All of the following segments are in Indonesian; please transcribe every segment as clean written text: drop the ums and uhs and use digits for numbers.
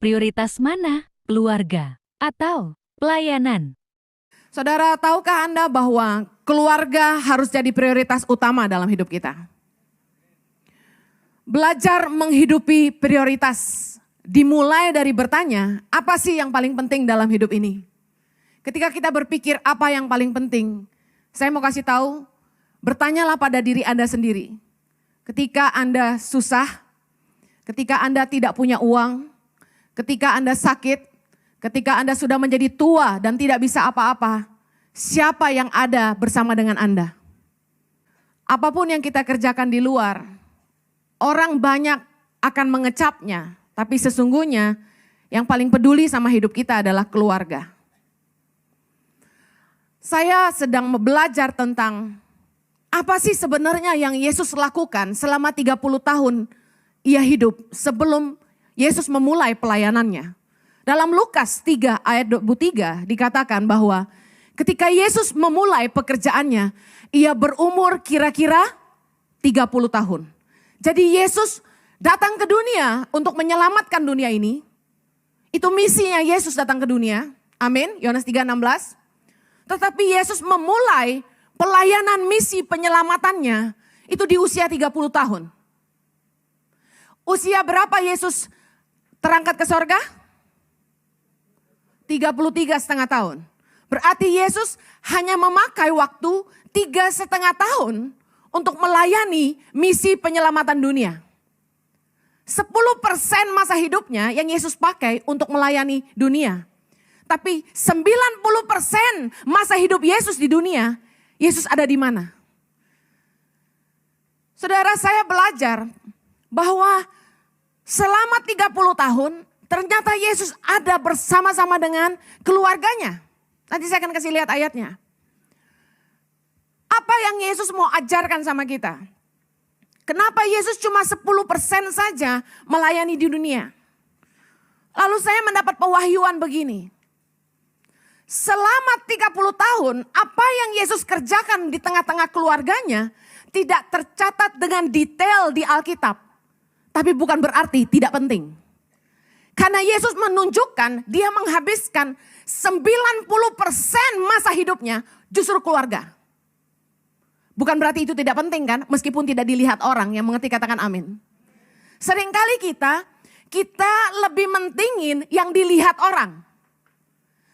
Prioritas mana? Keluarga atau pelayanan? Saudara, tahukah Anda bahwa keluarga harus jadi prioritas utama dalam hidup kita? Belajar menghidupi prioritas dimulai dari bertanya, apa sih yang paling penting dalam hidup ini? Ketika kita berpikir apa yang paling penting, saya mau kasih tahu, bertanyalah pada diri Anda sendiri. Ketika Anda susah, ketika Anda tidak punya uang, ketika Anda sakit, ketika Anda sudah menjadi tua dan tidak bisa apa-apa, siapa yang ada bersama dengan Anda? Apapun yang kita kerjakan di luar, orang banyak akan mengecapnya, tapi sesungguhnya yang paling peduli sama hidup kita adalah keluarga. Saya sedang belajar tentang apa sih sebenarnya yang Yesus lakukan selama 30 tahun ia hidup sebelum Yesus memulai pelayanannya. Dalam Lukas 3 ayat 23 dikatakan bahwa ketika Yesus memulai pekerjaannya, ia berumur kira-kira 30 tahun. Jadi Yesus datang ke dunia untuk menyelamatkan dunia ini. Itu misinya Yesus datang ke dunia. Amin. Yohanes 3:16. Tetapi Yesus memulai pelayanan misi penyelamatannya itu di usia 30 tahun. Usia berapa Yesus terangkat ke sorga? 33,5 tahun. Berarti Yesus hanya memakai waktu 3,5 tahun untuk melayani misi penyelamatan dunia. 10% masa hidupnya yang Yesus pakai untuk melayani dunia. Tapi 90% masa hidup Yesus di dunia, Yesus ada di mana? Saudara, saya belajar bahwa selama 30 tahun ternyata Yesus ada bersama-sama dengan keluarganya. Nanti saya akan kasih lihat ayatnya. Apa yang Yesus mau ajarkan sama kita? Kenapa Yesus cuma 10% saja melayani di dunia? Lalu saya mendapat pewahyuan begini. Selama 30 tahun, apa yang Yesus kerjakan di tengah-tengah keluarganya tidak tercatat dengan detail di Alkitab. Tapi bukan berarti tidak penting. Karena Yesus menunjukkan dia menghabiskan 90% masa hidupnya justru keluarga. Bukan berarti itu tidak penting kan, meskipun tidak dilihat orang, yang mengerti katakan amin. Seringkali kita lebih mentingin yang dilihat orang.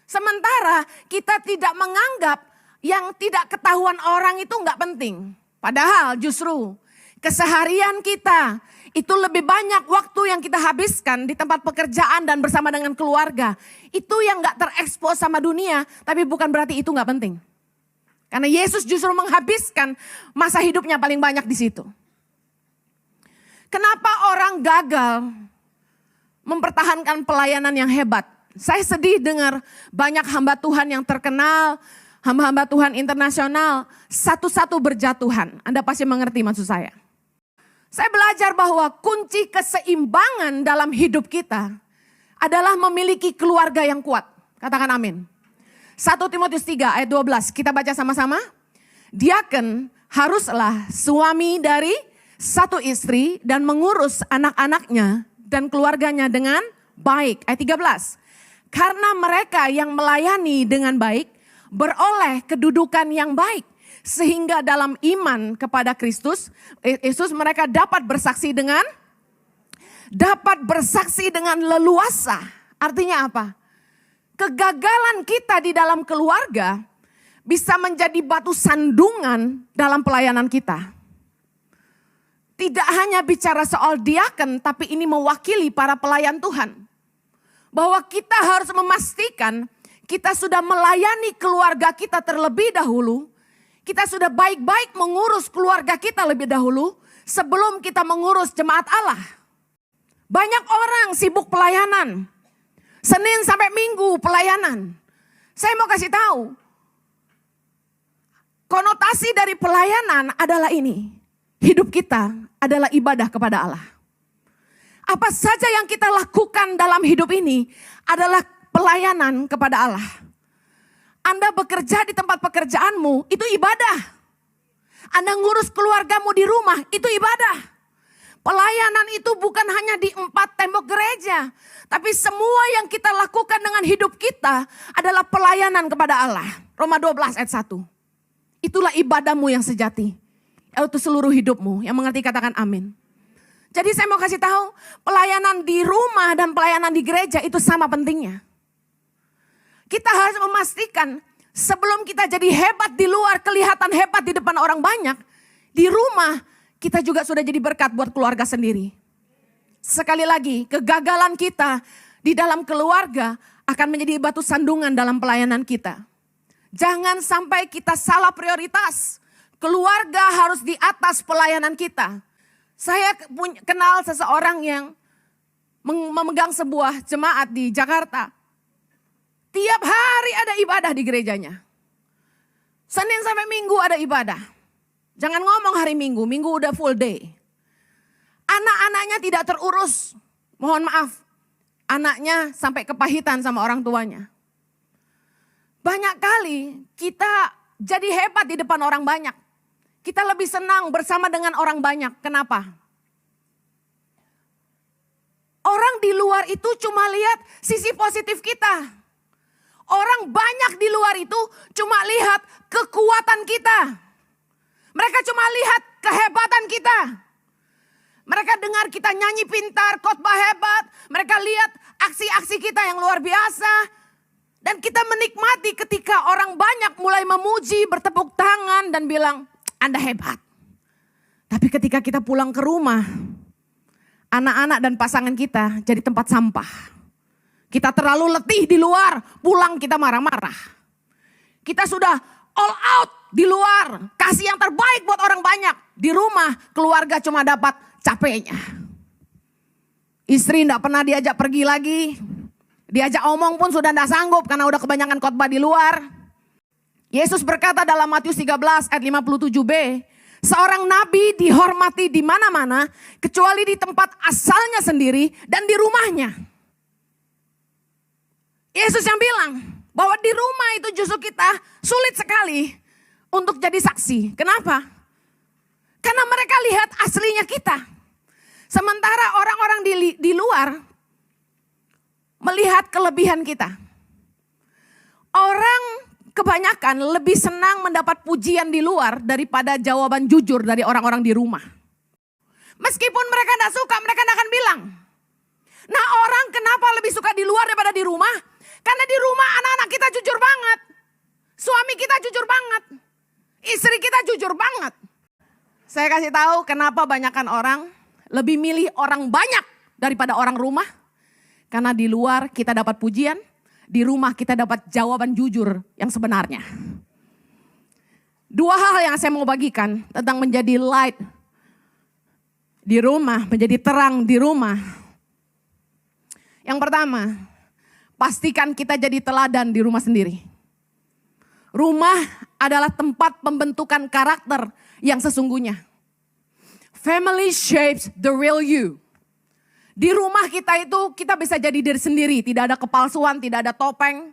Sementara kita tidak menganggap yang tidak ketahuan orang itu enggak penting. Padahal justru keseharian kita itu lebih banyak waktu yang kita habiskan di tempat pekerjaan dan bersama dengan keluarga. Itu yang enggak terekspos sama dunia, tapi bukan berarti itu enggak penting. Karena Yesus justru menghabiskan masa hidupnya paling banyak di situ. Kenapa orang gagal mempertahankan pelayanan yang hebat? Saya sedih dengar banyak hamba Tuhan yang terkenal, hamba-hamba Tuhan internasional, satu-satu berjatuhan. Anda pasti mengerti maksud saya. Saya belajar bahwa kunci keseimbangan dalam hidup kita adalah memiliki keluarga yang kuat. Katakan amin. 1 Timotius 3 ayat 12, kita baca sama-sama. Diaken haruslah suami dari satu istri dan mengurus anak-anaknya dan keluarganya dengan baik. Ayat 13. Karena mereka yang melayani dengan baik beroleh kedudukan yang baik. Sehingga dalam iman kepada Kristus, Yesus mereka dapat bersaksi dengan leluasa. Artinya apa? Kegagalan kita di dalam keluarga bisa menjadi batu sandungan dalam pelayanan kita. Tidak hanya bicara soal diaken, tapi ini mewakili para pelayan Tuhan. Bahwa kita harus memastikan kita sudah melayani keluarga kita terlebih dahulu. Kita sudah baik-baik mengurus keluarga kita lebih dahulu sebelum kita mengurus jemaat Allah. Banyak orang sibuk pelayanan. Senin sampai Minggu pelayanan. Saya mau kasih tahu. Konotasi dari pelayanan adalah ini. Hidup kita adalah ibadah kepada Allah. Apa saja yang kita lakukan dalam hidup ini adalah pelayanan kepada Allah. Anda bekerja di tempat pekerjaanmu, itu ibadah. Anda ngurus keluargamu di rumah, itu ibadah. Pelayanan itu bukan hanya di 4 tembok gereja. Tapi semua yang kita lakukan dengan hidup kita adalah pelayanan kepada Allah. Roma 12 ayat 1. Itulah ibadahmu yang sejati. Yaitu seluruh hidupmu. Yang mengerti katakan amin. Jadi saya mau kasih tahu, pelayanan di rumah dan pelayanan di gereja itu sama pentingnya. Kita harus memastikan sebelum kita jadi hebat di luar, kelihatan hebat di depan orang banyak. Di rumah kita juga sudah jadi berkat buat keluarga sendiri. Sekali lagi, kegagalan kita di dalam keluarga akan menjadi batu sandungan dalam pelayanan kita. Jangan sampai kita salah prioritas. Keluarga harus di atas pelayanan kita. Saya kenal seseorang yang memegang sebuah jemaat di Jakarta. Tiap hari ada ibadah di gerejanya. Senin sampai Minggu ada ibadah. Jangan ngomong hari Minggu, Minggu udah full day. Anak-anaknya tidak terurus, mohon maaf. Anaknya sampai kepahitan sama orang tuanya. Banyak kali kita jadi hebat di depan orang banyak. Kita lebih senang bersama dengan orang banyak. Kenapa? Orang di luar itu cuma lihat sisi positif kita. Orang banyak di luar itu cuma lihat kekuatan kita. Mereka cuma lihat kehebatan kita. Mereka dengar kita nyanyi pintar, khotbah hebat. Mereka lihat aksi-aksi kita yang luar biasa. Dan kita menikmati ketika orang banyak mulai memuji, bertepuk tangan dan bilang, Anda hebat. Tapi ketika kita pulang ke rumah, anak-anak dan pasangan kita jadi tempat sampah. Kita terlalu letih di luar, pulang kita marah-marah. Kita sudah all out di luar, kasih yang terbaik buat orang banyak. Di rumah keluarga cuma dapat capeknya. Istri tidak pernah diajak pergi lagi. Diajak omong pun sudah tidak sanggup karena udah kebanyakan khotbah di luar. Yesus berkata dalam Matius 13 ayat 57b. Seorang nabi dihormati di mana-mana kecuali di tempat asalnya sendiri dan di rumahnya. Yesus yang bilang bahwa di rumah itu justru kita sulit sekali untuk jadi saksi. Kenapa? Karena mereka lihat aslinya kita. Sementara orang-orang di luar melihat kelebihan kita. Orang kebanyakan lebih senang mendapat pujian di luar daripada jawaban jujur dari orang-orang di rumah. Meskipun mereka tidak suka, mereka tidak akan bilang. Nah, orang kenapa lebih suka di luar daripada di rumah? Karena di rumah anak-anak kita jujur banget. Suami kita jujur banget. Istri kita jujur banget. Saya kasih tahu kenapa banyakkan orang lebih milih orang banyak daripada orang rumah. Karena di luar kita dapat pujian, di rumah kita dapat jawaban jujur yang sebenarnya. 2 hal yang saya mau bagikan tentang menjadi light di rumah, menjadi terang di rumah. Yang pertama, pastikan kita jadi teladan di rumah sendiri. Rumah adalah tempat pembentukan karakter yang sesungguhnya. Family shapes the real you. Di rumah kita itu kita bisa jadi diri sendiri. Tidak ada kepalsuan, tidak ada topeng.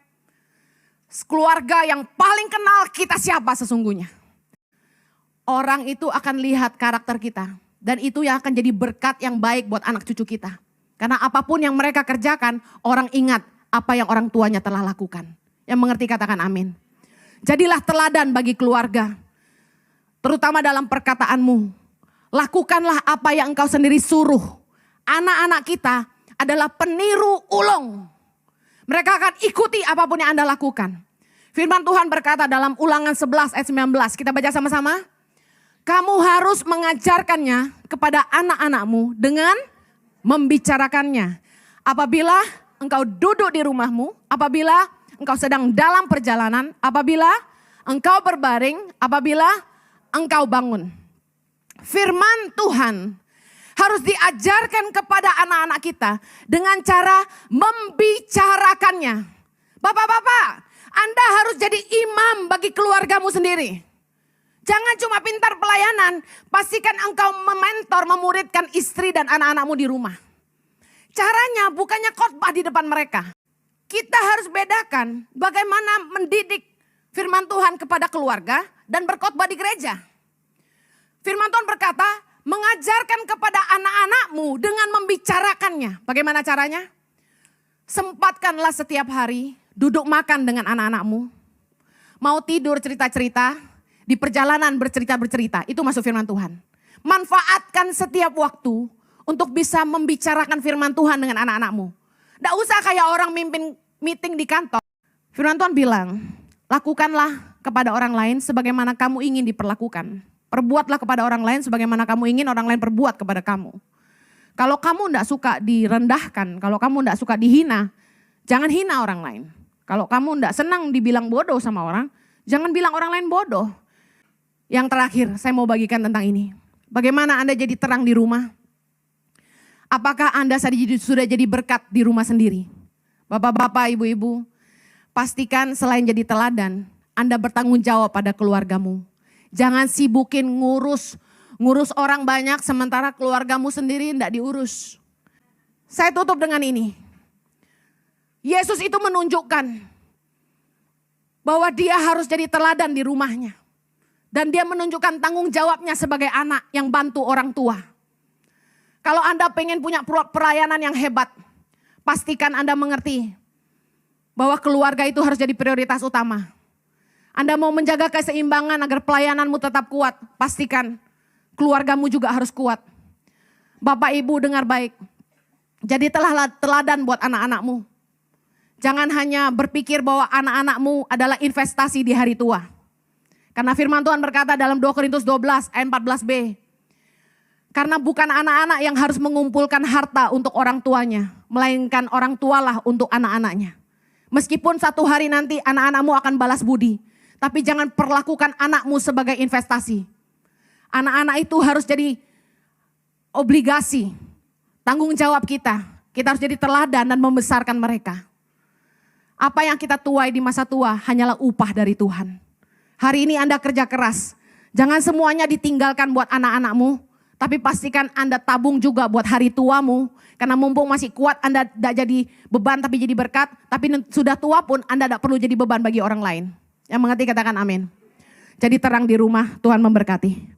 Keluarga yang paling kenal kita siapa sesungguhnya. Orang itu akan lihat karakter kita. Dan itu yang akan jadi berkat yang baik buat anak cucu kita. Karena apapun yang mereka kerjakan, orang ingat apa yang orang tuanya telah lakukan. Yang mengerti katakan amin. Jadilah teladan bagi keluarga. Terutama dalam perkataanmu. Lakukanlah apa yang engkau sendiri suruh. Anak-anak kita adalah peniru ulung. Mereka akan ikuti apapun yang Anda lakukan. Firman Tuhan berkata dalam Ulangan 11 ayat 19. Kita baca sama-sama. Kamu harus mengajarkannya kepada anak-anakmu dengan membicarakannya. Apabila engkau duduk di rumahmu, apabila engkau sedang dalam perjalanan, apabila engkau berbaring, apabila engkau bangun. Firman Tuhan harus diajarkan kepada anak-anak kita dengan cara membicarakannya. Bapak-bapak, Anda harus jadi imam bagi keluargamu sendiri. Jangan cuma pintar pelayanan, pastikan engkau mementor, memuridkan istri dan anak-anakmu di rumah. Caranya bukannya khotbah di depan mereka. Kita harus bedakan bagaimana mendidik firman Tuhan kepada keluarga dan berkhotbah di gereja. Firman Tuhan berkata, mengajarkan kepada anak-anakmu dengan membicarakannya. Bagaimana caranya? Sempatkanlah setiap hari duduk makan dengan anak-anakmu. Mau tidur cerita-cerita, di perjalanan bercerita-bercerita. Itu masuk firman Tuhan. Manfaatkan setiap waktu untuk bisa membicarakan firman Tuhan dengan anak-anakmu. Tidak usah kayak orang mimpin meeting di kantor. Firman Tuhan bilang, lakukanlah kepada orang lain sebagaimana kamu ingin diperlakukan. Perbuatlah kepada orang lain sebagaimana kamu ingin orang lain perbuat kepada kamu. Kalau kamu tidak suka direndahkan, kalau kamu tidak suka dihina, jangan hina orang lain. Kalau kamu tidak senang dibilang bodoh sama orang, jangan bilang orang lain bodoh. Yang terakhir, saya mau bagikan tentang ini. Bagaimana Anda jadi terang di rumah? Apakah Anda sudah jadi berkat di rumah sendiri? Bapak-bapak, ibu-ibu, pastikan selain jadi teladan, Anda bertanggung jawab pada keluargamu. Jangan sibukin ngurus orang banyak sementara keluargamu sendiri tidak diurus. Saya tutup dengan ini. Yesus itu menunjukkan bahwa dia harus jadi teladan di rumahnya. Dan dia menunjukkan tanggung jawabnya sebagai anak yang bantu orang tua. Kalau Anda pengen punya pelayanan yang hebat, pastikan Anda mengerti bahwa keluarga itu harus jadi prioritas utama. Anda mau menjaga keseimbangan agar pelayananmu tetap kuat, pastikan keluargamu juga harus kuat. Bapak Ibu dengar baik, jadi teladan buat anak-anakmu. Jangan hanya berpikir bahwa anak-anakmu adalah investasi di hari tua. Karena firman Tuhan berkata dalam 2 Korintus 12 ayat 14b. Karena bukan anak-anak yang harus mengumpulkan harta untuk orang tuanya, melainkan orang tualah untuk anak-anaknya. Meskipun satu hari nanti anak-anakmu akan balas budi, tapi jangan perlakukan anakmu sebagai investasi. Anak-anak itu harus jadi obligasi, tanggung jawab kita. Kita harus jadi teladan dan membesarkan mereka. Apa yang kita tuai di masa tua hanyalah upah dari Tuhan. Hari ini Anda kerja keras, jangan semuanya ditinggalkan buat anak-anakmu, tapi pastikan Anda tabung juga buat hari tuamu. Karena mumpung masih kuat Anda tidak jadi beban tapi jadi berkat, tapi sudah tua pun Anda tidak perlu jadi beban bagi orang lain. Yang mengerti katakan amin. Jadi terang di rumah, Tuhan memberkati.